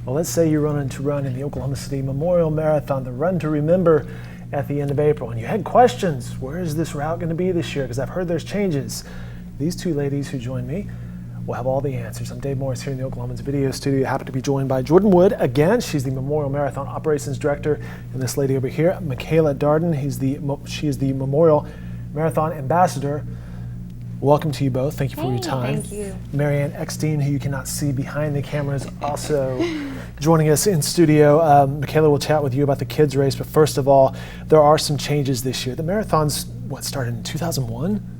Well, let's say you're running to run in the Oklahoma City Memorial Marathon, the Run to Remember at the end of April, and you had questions. Where is this route going to be this year? Because I've heard there's changes. These two ladies who join me will have all the answers. I'm Dave Morris here in the Oklahomans video studio. Happy to be joined by Jordan Wood again. She's the Memorial Marathon Operations Director, and this lady over here, Mikayla Darden. She is the Memorial Marathon Ambassador. Welcome to you both. Thank you for your time. Thank you. Marianne Eckstein, who you cannot see behind the camera, is also joining us in studio. Mikayla will chat with you about the kids race, but first of all, there are some changes this year. The marathon's, started in 2001?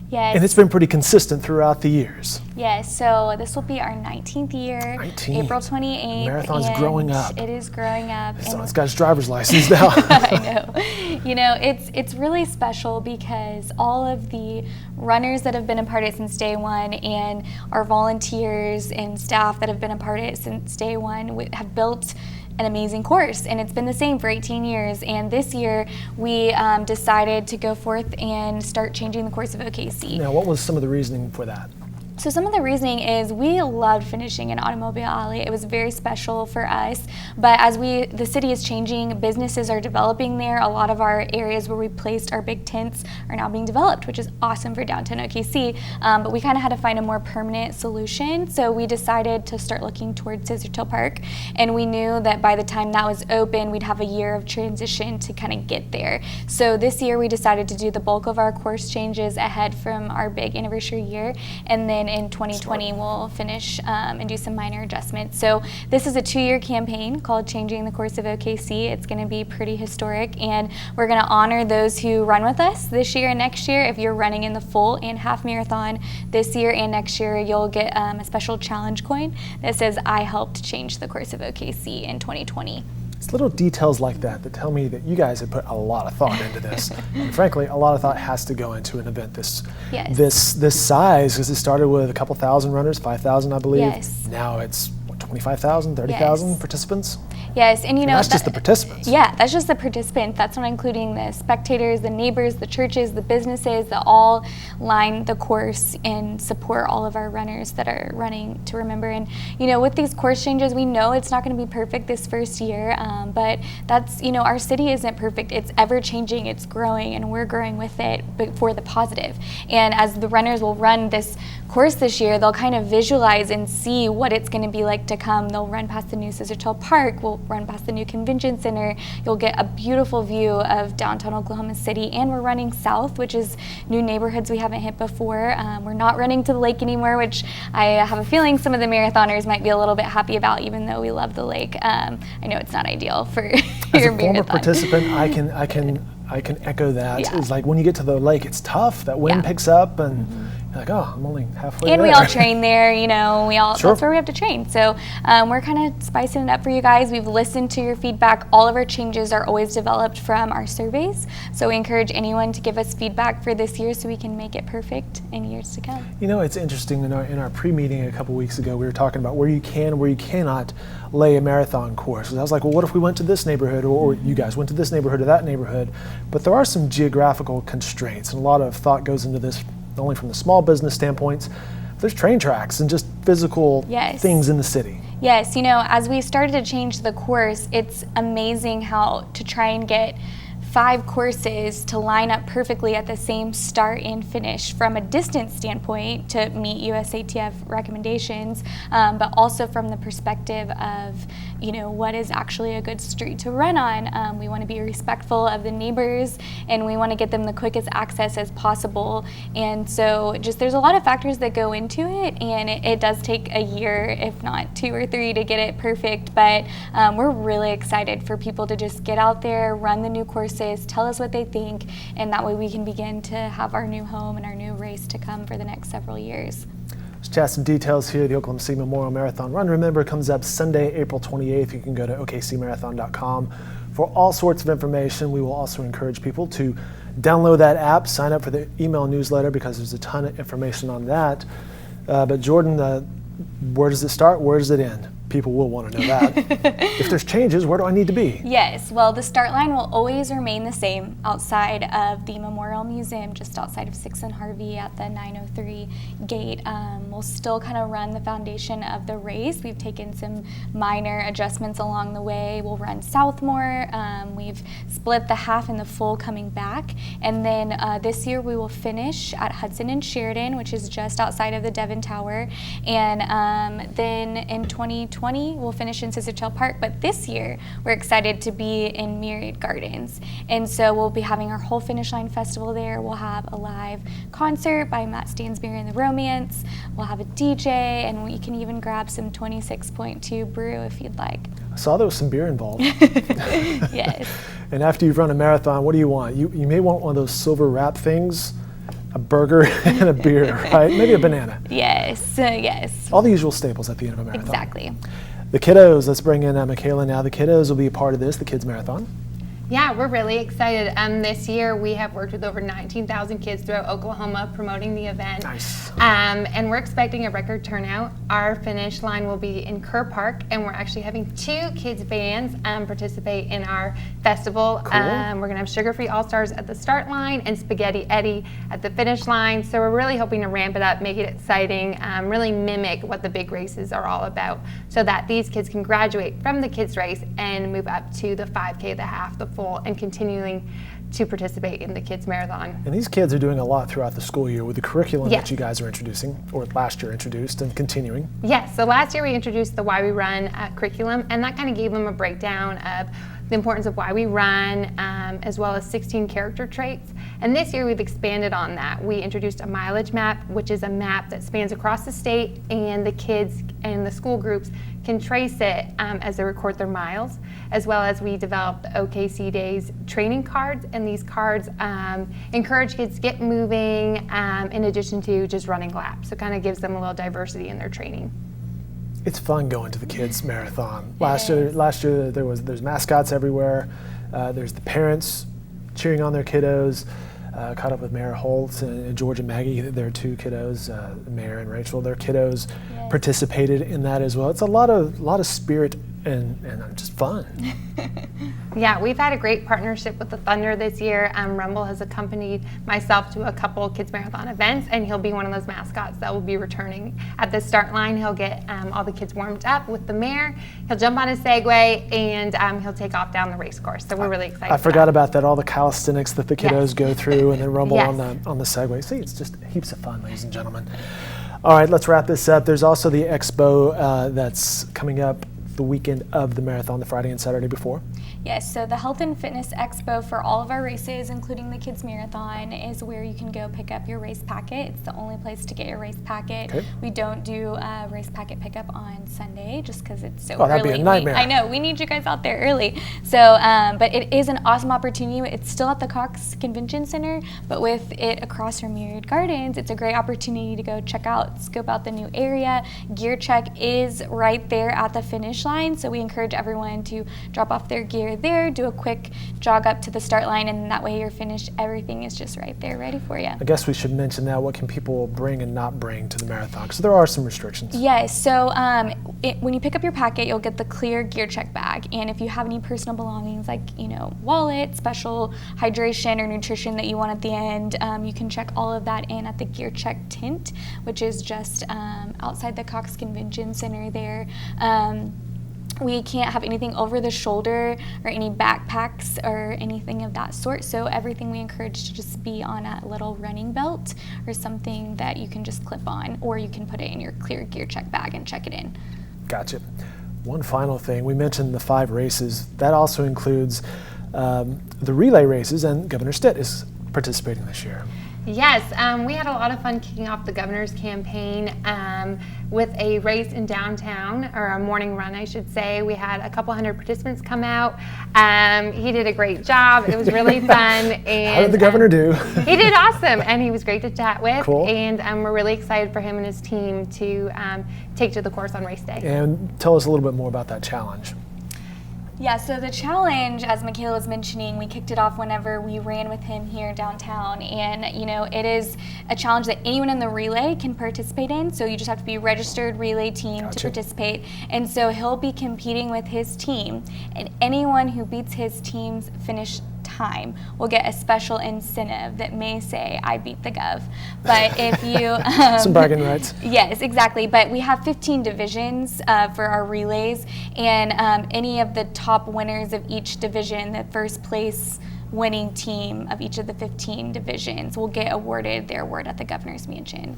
Yes. And it's been pretty consistent throughout the years. Yes, so this will be our 19th year, 19. April 28th. Marathon's growing up. It is growing up. It's got its driver's license now. I know. You know, it's really special because all of the runners that have been a part of it since day one and our volunteers and staff that have been a part of it since day one have built an amazing course, and it's been the same for 18 years. And this year we decided to go forth and start changing the course of OKC. Now, what was some of the reasoning for that? So some of the reasoning is we loved finishing in Automobile Alley. It was very special for us. But as the city is changing, businesses are developing there. A lot of our areas where we placed our big tents are now being developed, which is awesome for downtown OKC. But we kind of had to find a more permanent solution. So we decided to start looking towards Scissortail Park. And we knew that by the time that was open, we'd have a year of transition to kind of get there. So this year we decided to do the bulk of our course changes ahead from our big anniversary year. And then in 2020 we'll finish and do some minor adjustments. So this is a 2-year campaign called Changing the Course of OKC. It's going to be pretty historic, and we're going to honor those who run with us this year and next year. If you're running in the full and half marathon this year and next year, you'll get a special challenge coin that says I helped change the course of OKC in 2020. It's little details like that tell me that you guys have put a lot of thought into this. And frankly, a lot of thought has to go into an event this size, because it started with a couple thousand runners, 5,000 I believe. Yes. Now it's 25,000, 30,000 participants? Yes, and you know, that's just the participants. Yeah, that's just the participants. That's not including the spectators, the neighbors, the churches, the businesses that all line the course and support all of our runners that are running to remember. And you know, with these course changes, we know it's not going to be perfect this first year, but that's, you know, our city isn't perfect. It's ever changing, it's growing, and we're growing with it, but for the positive. And as the runners will run this course this year, they'll kind of visualize and see what it's going to be like to come. They'll run past the new Scissortail Park, we'll run past the new convention center. You'll get a beautiful view of downtown Oklahoma City, and we're running south, which is new neighborhoods we haven't hit before. We're not running to the lake anymore, which I have a feeling some of the marathoners might be a little bit happy about, even though we love the lake. I know it's not ideal for your marathon. As a former participant, I can echo that. Yeah. It's like when you get to the lake, it's tough. That wind picks up, and you're like, oh, I'm only halfway and there. we all train there, you know, Sure. That's where we have to train. So we're kind of spicing it up for you guys. We've listened to your feedback. All of our changes are always developed from our surveys. So we encourage anyone to give us feedback for this year so we can make it perfect in years to come. You know, it's interesting, in our pre-meeting a couple weeks ago, we were talking about where you can, where you cannot lay a marathon course. And I was like, well, what if we went to this neighborhood, or you guys went to this neighborhood or that neighborhood? But there are some geographical constraints, and a lot of thought goes into this, not only from the small business standpoints. There's train tracks and just physical things in the city. Yes, you know, as we started to change the course, it's amazing how to try and get 5 courses to line up perfectly at the same start and finish from a distance standpoint to meet USATF recommendations, but also from the perspective of, you know, what is actually a good street to run on. We want to be respectful of the neighbors, and we want to get them the quickest access as possible. And so just there's a lot of factors that go into it, and it does take a year, if not 2 or 3, to get it perfect. But we're really excited for people to just get out there, run the new courses, tell us what they think, and that way we can begin to have our new home and our new race to come for the next several years. Let's chat some details here. The Oklahoma City Memorial Marathon Run to Remember comes up Sunday, April 28th. You can go to okcmarathon.com for all sorts of information. We will also encourage people to download that app, sign up for the email newsletter, because there's a ton of information on that. But Jordan, where does it start? Where does it end? people will want to know that. If there's changes, where do I need to be? Yes, well, the start line will always remain the same outside of the Memorial Museum, just outside of 6th and Harvey at the 903 gate. We'll still kind of run the foundation of the race. We've taken some minor adjustments along the way. We'll run south more. We've split the half and the full coming back. And then this year we will finish at Hudson and Sheridan, which is just outside of the Devon Tower. And then in 2020, we'll finish in Sistertail Park, but this year we're excited to be in Myriad Gardens. And so we'll be having our whole Finish Line Festival there. We'll have a live concert by Matt Stansberry and the Romance. We'll have a DJ, and we can even grab some 26.2 brew if you'd like. I saw there was some beer involved. Yes. And after you've run a marathon, what do you want? You may want one of those silver wrap things, a burger and a beer, right? Maybe a banana. Yes, yes. All the usual staples at the end of a marathon. Exactly. The kiddos, let's bring in Mikayla now. The kiddos will be a part of this, the Kids Marathon. Yeah, we're really excited. This year we have worked with over 19,000 kids throughout Oklahoma promoting the event. Nice. And we're expecting a record turnout. Our finish line will be in Kerr Park, and we're actually having 2 kids bands participate in our festival. Cool. We're going to have Sugar Free All-Stars at the start line and Spaghetti Eddie at the finish line. So we're really hoping to ramp it up, make it exciting, really mimic what the big races are all about, so that these kids can graduate from the kids race and move up to the 5K, the half, the full, and continuing to participate in the Kids Marathon. And these kids are doing a lot throughout the school year with the curriculum Yes. that you guys are introducing, or last year introduced and continuing. Yes, so last year we introduced the Why We Run curriculum, and that kind of gave them a breakdown of the importance of why we run, as well as 16 character traits. And this year we've expanded on that. We introduced a mileage map, which is a map that spans across the state, and the kids and the school groups can trace it as they record their miles, as well as we developed the OKC Days training cards, and these cards encourage kids to get moving in addition to just running laps. So it kind of gives them a little diversity in their training. It's fun going to the Kids Marathon. Last year there's mascots everywhere. There's the parents cheering on their kiddos. Caught up with Mayor Holtz and George and Maggie, their 2 kiddos, Mayor and Rachel, their kiddos participated in that as well. It's a lot of spirit and just fun. Yeah, we've had a great partnership with the Thunder this year. Rumble has accompanied myself to a couple Kids Marathon events, and he'll be one of those mascots that will be returning at the start line. He'll get all the kids warmed up with the mayor. He'll jump on his Segway, and he'll take off down the race course. So we're really excited. I forgot about that, all the calisthenics that the kiddos Yes. go through and then rumble Yes. on the Segway. See, it's just heaps of fun, ladies and gentlemen. All right, let's wrap this up. There's also the expo that's coming up the weekend of the marathon, the Friday and Saturday before. Yes, so the Health and Fitness Expo for all of our races, including the Kids Marathon, is where you can go pick up your race packet. It's the only place to get your race packet. Okay. We don't do a race packet pickup on Sunday just because it's so Oh, that'd early. be a nightmare. I know, we need you guys out there early. So, but it is an awesome opportunity. It's still at the Cox Convention Center, but with it across from Myriad Gardens, it's a great opportunity to go check out, scope out the new area. Gear check is right there at the finish line, so we encourage everyone to drop off their gear there, do a quick jog up to the start line, and that way you're finished. Everything is just right there ready for you. I guess we should mention now, what can people bring and not bring to the marathon? Because there are some restrictions. Yes, so when you pick up your packet, you'll get the clear gear check bag, and if you have any personal belongings like wallet, special hydration or nutrition that you want at the end, you can check all of that in at the gear check tent, which is just outside the Cox Convention Center there. We can't have anything over the shoulder or any backpacks or anything of that sort, so everything we encourage to just be on a little running belt or something that you can just clip on, or you can put it in your clear gear check bag and check it in. Gotcha. One final thing, we mentioned the 5 races. That also includes the relay races, and Governor Stitt is participating this year. Yes, we had a lot of fun kicking off the governor's campaign with a race in downtown, or a morning run, I should say. We had a couple hundred participants come out. He did a great job. It was really fun. And how did the governor do? He did awesome, and he was great to chat with. Cool. And we're really excited for him and his team to take to the course on race day. And tell us a little bit more about that challenge. Yeah, so the challenge, as Mikayla was mentioning, we kicked it off whenever we ran with him here downtown. And, you know, it is a challenge that anyone in the relay can participate in. So you just have to be a registered relay team to participate. And so he'll be competing with his team. And anyone who beats his team's finish time will get a special incentive that may say, I beat the Gov. But if you... Some bragging rights. Yes, exactly. But we have 15 divisions for our relays, and any of the top winners of each division, the first place winning team of each of the 15 divisions will get awarded their award at the Governor's Mansion.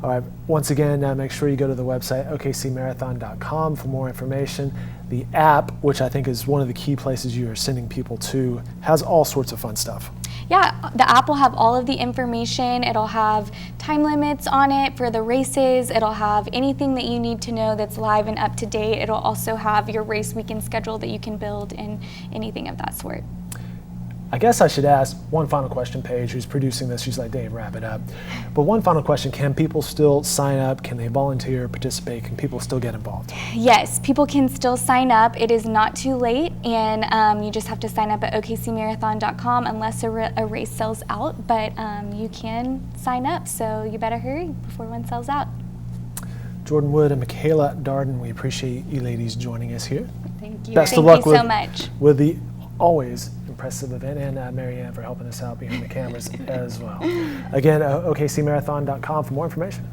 All right, once again, make sure you go to the website, okcmarathon.com, for more information. The app, which I think is one of the key places you are sending people to, has all sorts of fun stuff. Yeah, the app will have all of the information. It'll have time limits on it for the races. It'll have anything that you need to know that's live and up to date. It'll also have your race weekend schedule that you can build and anything of that sort. I guess I should ask one final question, Paige, who's producing this. She's like, Dave, wrap it up. But one final question, can people still sign up? Can they volunteer, participate? Can people still get involved? Yes, people can still sign up. It is not too late, and you just have to sign up at okcmarathon.com unless a race sells out, but you can sign up, so you better hurry before one sells out. Jordan Wood and Mikayla Darden, we appreciate you ladies joining us here. Thank you. Best of luck Thank you so much. with the always impressive event, and Marianne for helping us out behind the cameras as well. Again, okcmarathon.com for more information.